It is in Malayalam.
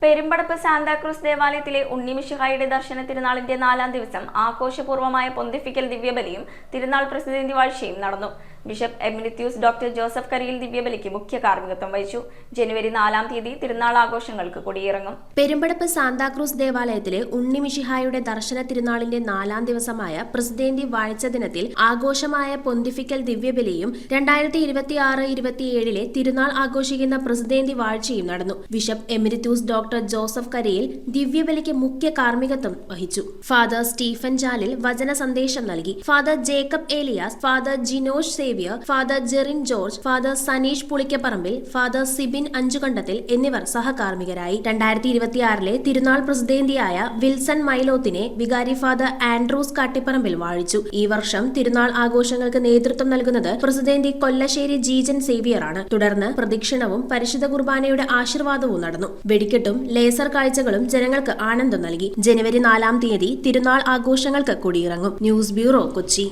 പെരുമ്പടപ്പ് സാന്താക്രൂസ് ദേവാലയത്തിലെ ഉണ്ണിമിശിഹായുടെ ദർശന തിരുനാളിന്റെ 4ാം ദിവസം ആഘോഷപൂർവമായ പൊന്തിഫിക്കൽ ദിവ്യബലിയും തിരുനാൾ പ്രസിദ്ധി വാഴ്ചയും നടന്നു. Bishop emeritus doctor Joseph Kariyil ദിവ്യബലിക്ക് മുഖ്യ കാർമ്മികത്വം വഹിച്ചു. ജനുവരി 4-ാം തീയതി തിരുനാൾ ആഘോഷങ്ങൾക്ക് കൊടിയിറങ്ങും. പെരുമ്പടപ്പ് സാന്താക്രൂസ് ദേവാലയത്തിലെ ഉണ്ണിമിശിഹായുടെ ദർശന തിരുനാളിന്റെ 4ാം ദിവസമായ പ്രസിദ്ധി വാഴ്ച ദിനത്തിൽ ആഘോഷമായ പൊന്തിഫിക്കൽ ദിവ്യബലിയും 2026-27 തിരുനാൾ ആഘോഷിക്കുന്ന പ്രസിദ്ധി വാഴ്ചയും നടന്നു. Bishop emeritus doctor Joseph Kariyil ദിവ്യബലിക്ക് മുഖ്യ കാർമ്മികത്വം വഹിച്ചു. ഫാദർ സ്റ്റീഫൻ ജാലിൽ വചന സന്ദേശം നൽകി. Father Jacob Elias, father Jinosh Xavier, father Jerin George, father Saneesh Pulikkaparambil, father Sibin Anchukandathil എന്നിവർ സഹകാർമ്മികരായി. 2026 തിരുനാൾ പ്രസിദ്ധേന്തിയായ വിൽസൺ മൈലോത്തിനെ വികാരി ഫാദർ ആൻഡ്രൂസ് കാട്ടിപ്പറമ്പിൽ വാഴിച്ചു. ഈ വർഷം തിരുനാൾ ആഘോഷങ്ങൾക്ക് നേതൃത്വം നൽകുന്നത് പ്രസിദ്ധേന്തി കൊല്ലശ്ശേരി ജീജൻ സേവിയർ ആണ്. തുടർന്ന് പ്രദക്ഷിണവും പരിശുദ്ധ കുർബാനയുടെ ആശീർവാദവും നടന്നു. വെടിക്കെട്ടും ലേസർ കാഴ്ചകളും ജനങ്ങൾക്ക് ആനന്ദം നൽകി. ജനുവരി 4-ാം തീയതി തിരുനാൾ ആഘോഷങ്ങൾക്ക് കൊടിയിറങ്ങും. News bureau, Kochi.